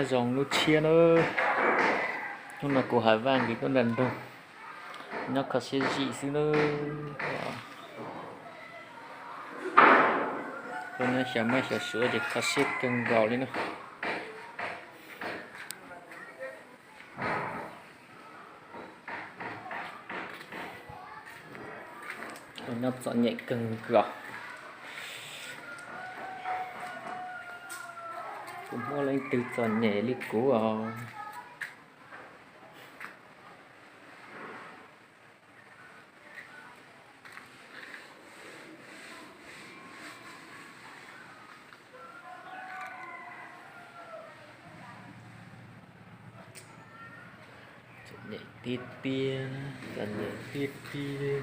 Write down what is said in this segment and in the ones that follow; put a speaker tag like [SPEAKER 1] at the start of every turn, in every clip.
[SPEAKER 1] nó dòng nó chia nó là của hải vàng thì con đần đâu nó có sẽ dị xứ nó con nó sẽ mấy sẽ sửa để có xếp cần gạo lên nó nó chọn nhẹ cần gạo cũng mua lên từ chọn nhẹ đi cũ nhẹ tiết tia chọn nhẹ tiết tia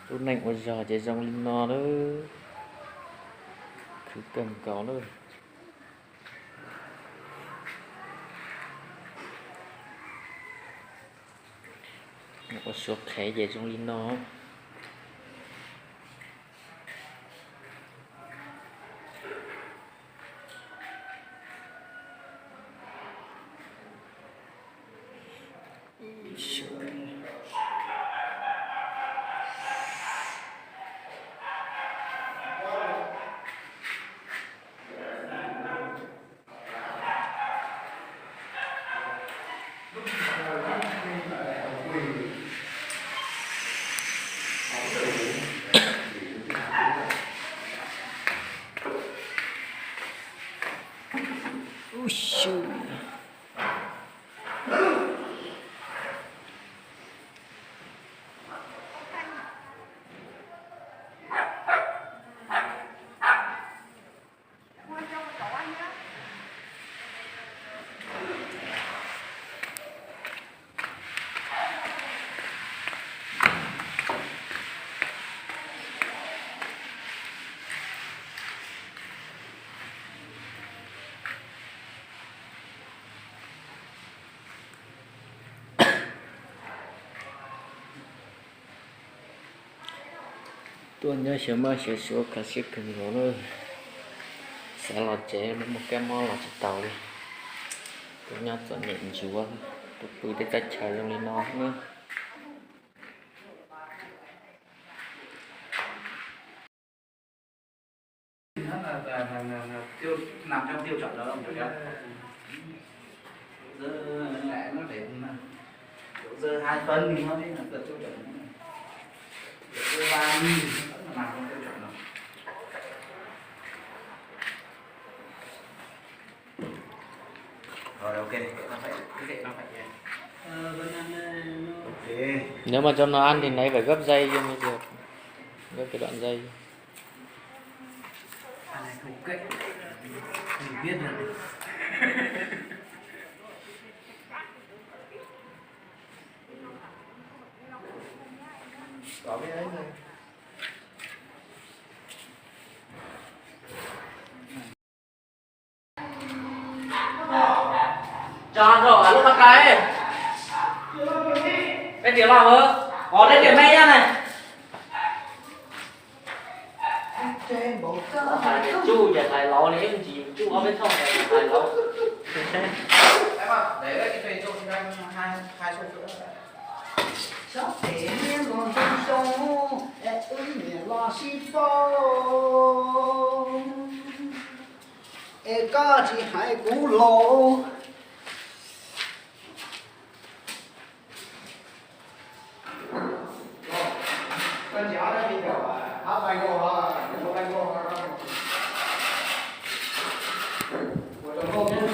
[SPEAKER 1] lúc này có giờ chạy dòng linh no đó cứ cần có nữa có số khẽ chạy dòng linh no tôi nhớ sớm mai sẽ số cả chiếc cần gỗ nữa sẽ lọt chế một cái món lọt tàu đi tôi nhớ chọn nhện chúa tôi bùi tới cách chờ trong lên nó nữa
[SPEAKER 2] tiêu nằm trong tiêu chuẩn đó không phải giờ lại nó để giờ 2 phân thì nó đi là tiêu chuẩn giờ 3 vẫn là nằm trong tiêu chuẩn đó. Rồi ok, nó phải okay.
[SPEAKER 1] Nếu mà cho nó ăn thì nãy phải gấp dây cho mới được, gấp cái đoạn dây.
[SPEAKER 2] Này không kệ, mình biết rồi. Có cái đấy rồi. Cho rồi, lúc bắt cái. Đây tiểu làm ơ. Có đây tiểu mẹ nha này. Chú giờ thầy lỗ này em chỉ chú ở bên trong này thầy lỗ. Em ạ, để cái phê cho anh hai xô sữa.
[SPEAKER 3] Sắp thể nhiên còn trong sông, ứng miệng lo xí bông. Có chỉ hai cú lộ. Con cháu đây thì kiểu hấp bánh ngô hả? Bánh ngô hả? Của đồng hồ nhé.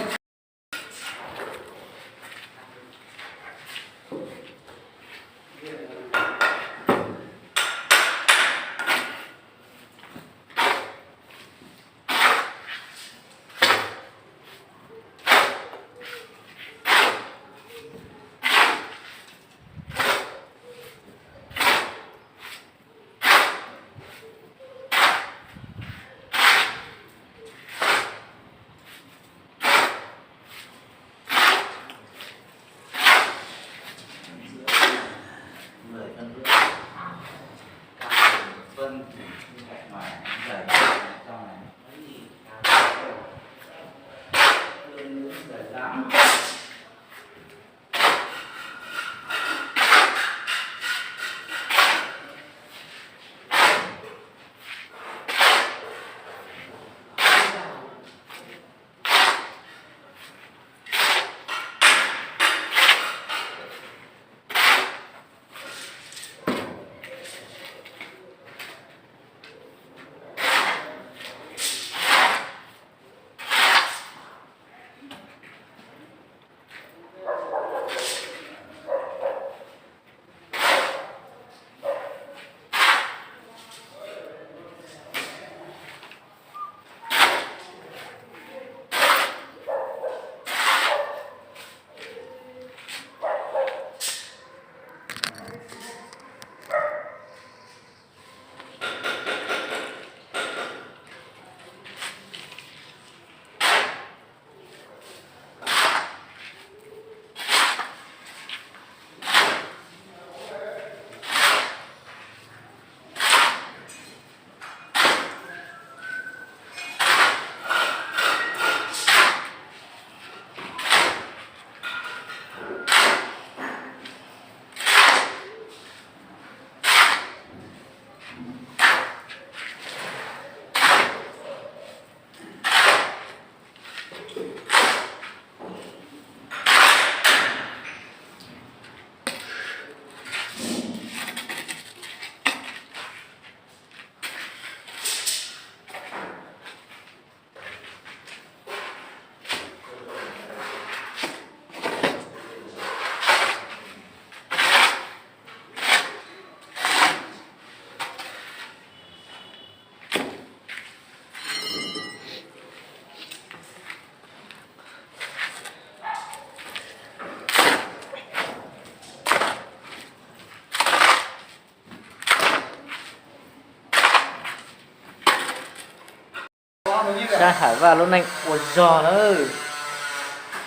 [SPEAKER 3] bao nhiêu
[SPEAKER 1] Sa
[SPEAKER 3] rồi?
[SPEAKER 1] hải vào lúc này ôi giò nữa.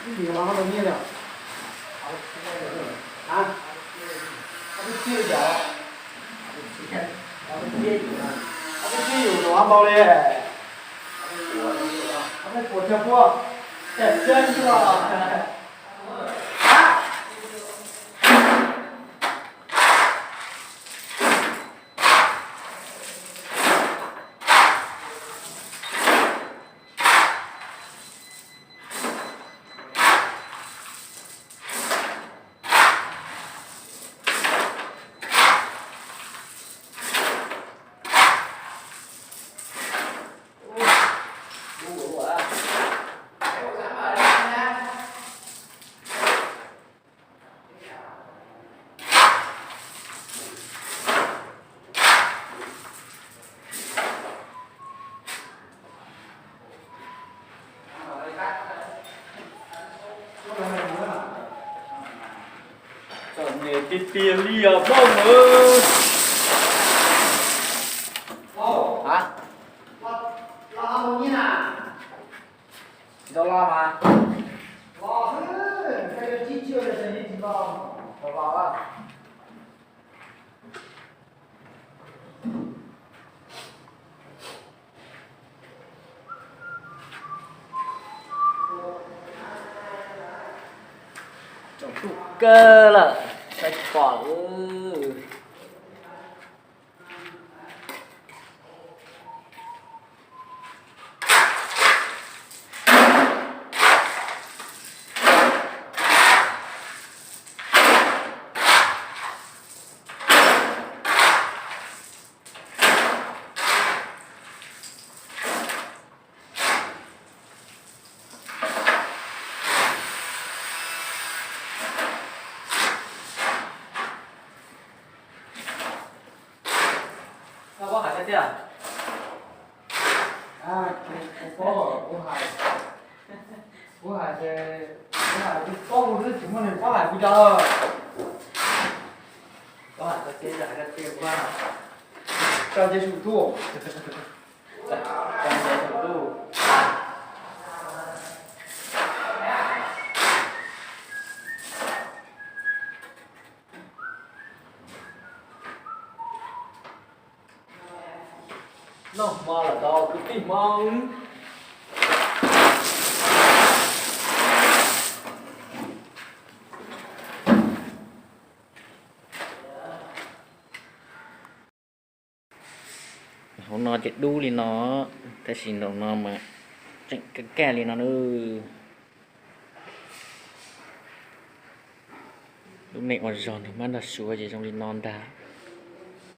[SPEAKER 3] Cái gì mà nó bao nhiêu rồi? Hả? Cái chia giỏ. Cái chia giỏ bao nhiêu? Cái của chợ mua. Đẹp chân chưa?
[SPEAKER 1] Chọn nghề tít tia lìa bông ơi. Hả?
[SPEAKER 3] Lo bao nhiêu nào?
[SPEAKER 1] Đâu lo mà.
[SPEAKER 3] Lo chứ. Cái chi chưa là gì thì lo. Lo á.
[SPEAKER 1] Chọn tụ cơ là sạch quả ơi. Sao có hải thế à?
[SPEAKER 3] Bố Hải thì bố Hải thì có một đứa chúng mình có Hải bây giờ
[SPEAKER 1] Có hải cái kia giải cái kia qua.
[SPEAKER 3] cho chế sụt thua
[SPEAKER 1] Trong giấy thủ đô. Nó mà là đâu cứ tìm mong. Hôm nay chết đu thì nó ta xin đồng nó mà cái kè thì nó nữa. Lúc này còn giòn thì mà là xua gì trong đi non đá.